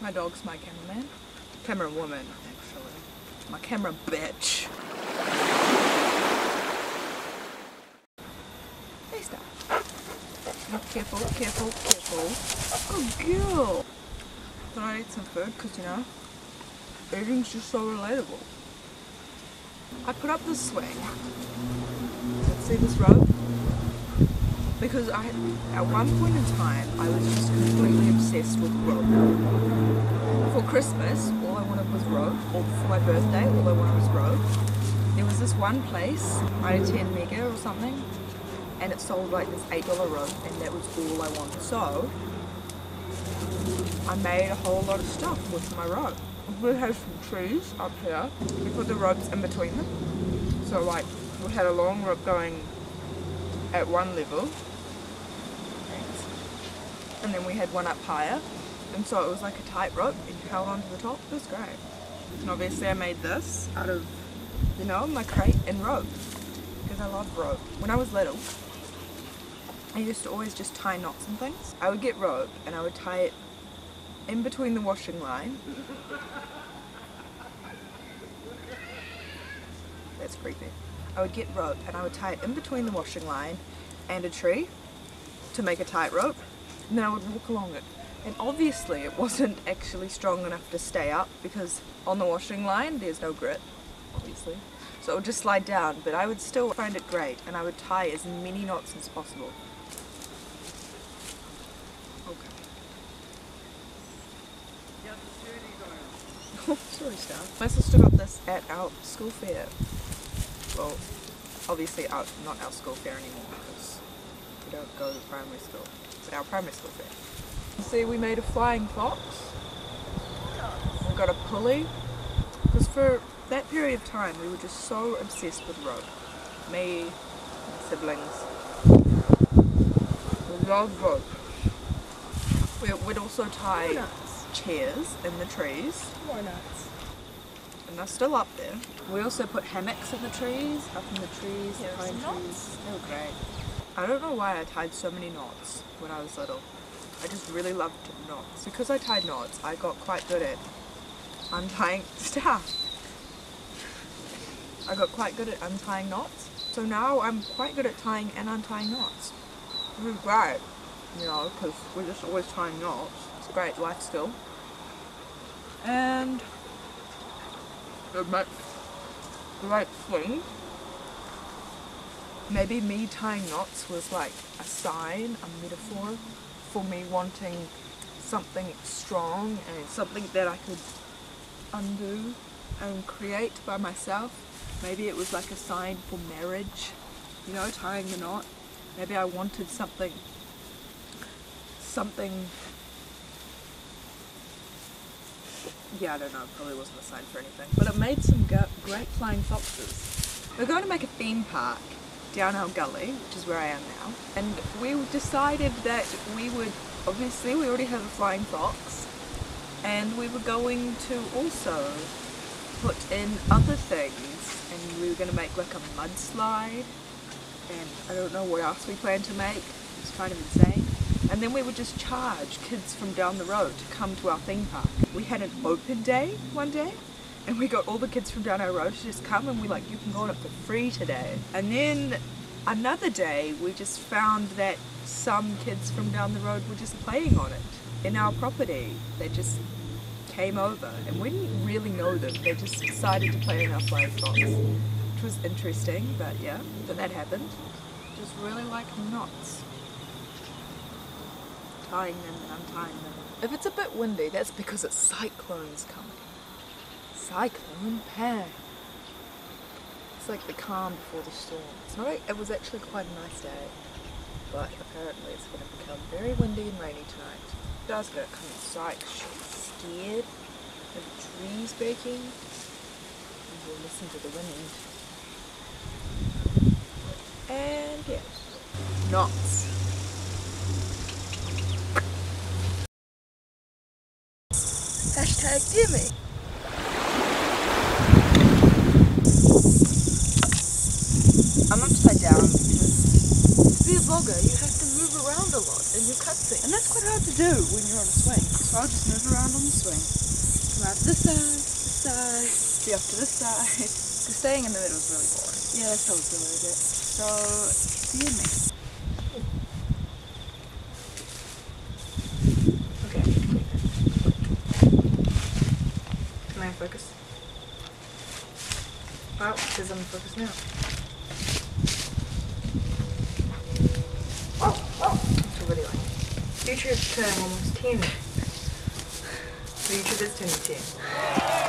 My dog's my cameraman. Camera woman, actually. My camera bitch. Hey, stop. Oh, careful, careful, careful. Good girl. Thought I'd eat some food because, you know, eating's just so relatable. I put up this swing. See this rope? Because at one point in time, I was just completely obsessed with rope. For Christmas, all I wanted was rope, or for my birthday, all I wanted was rope. There was this one place, I-10 Mega or something, and it sold like this $8 rope, and that was all I wanted. So, I made a whole lot of stuff with my rope. We had some trees up here. We put the ropes in between them. So like, we had a long rope going at one level. And then we had one up higher. And so it was like a tight rope and you held onto the top. It was great. And obviously I made this out of, you know, my crate and rope. Because I love rope. When I was little, I used to always just tie knots and things. I would get rope and I would tie it in between the washing line. That's creepy. I would get rope and I would tie it in between the washing line and a tree to make a tight rope, and then I would walk along it. And obviously it wasn't actually strong enough to stay up because on the washing line there's no grit, obviously. So it would just slide down, but I would still find it great and I would tie as many knots as possible. Oh, sorry, Steph. My sister got this at our school fair. Well, obviously not our school fair anymore because we don't go to primary school. It's our primary school fair. See, we made a flying fox. We got a pulley. Because for that period of time, we were just so obsessed with rope. Me, my siblings. We loved rope. We'd also tie chairs in the trees. More nuts. And they're still up there. We also put hammocks in the trees, up in the trees, the pine trees. They were great. I don't know why I tied so many knots when I was little. I just really loved knots. Because I tied knots, I got quite good at untying stuff. I got quite good at untying knots. So now I'm quite good at tying and untying knots. Which is great, you know, because we're just always tying knots. It's a great life skill. And it makes great swings. Maybe me tying knots was like a sign, a metaphor for me wanting something strong and something that I could undo and create by myself. Maybe it was like a sign for marriage, you know, tying the knot. Maybe I wanted something yeah, I don't know, it probably wasn't a sign for anything. But it made some great flying foxes. We're going to make a theme park down our gully, which is where I am now. And we decided that we would, obviously we already have a flying fox, and we were going to also put in other things. And we were going to make like a mudslide, and I don't know what else we planned to make. It's kind of insane. And then we would just charge kids from down the road to come to our theme park. We had an open day one day, and we got all the kids from down our road to just come, and we like, you can go on it for free today. And then another day, we just found that some kids from down the road were just playing on it in our property. They just came over, and we didn't really know them. They just decided to play in our flying fox, which was interesting, but yeah, so that happened. Just really like knots. Tying them and untying them. If it's a bit windy, that's because a cyclone's coming. Cyclone Pam. It's like the calm before the storm. It's not. It was actually quite a nice day, but apparently it's going to become very windy and rainy tonight. Dad's going to come inside because she's scared of the trees breaking, and we'll listen to the wind. And yeah, knots. Hashtag Jimmy. I'm upside down because clogger, you have to move around a lot in your cutscene. And that's quite hard to do when you're on a swing. So I'll just move around on the swing. Come out to the side, Be off to the side. Because staying in the middle is really boring. Yeah, that's how it's a little bit. So, see you next. Okay. Can I focus? Oh, it says I'm focused now. It's already on. YouTube's turning almost 10. So YouTube is turning 10.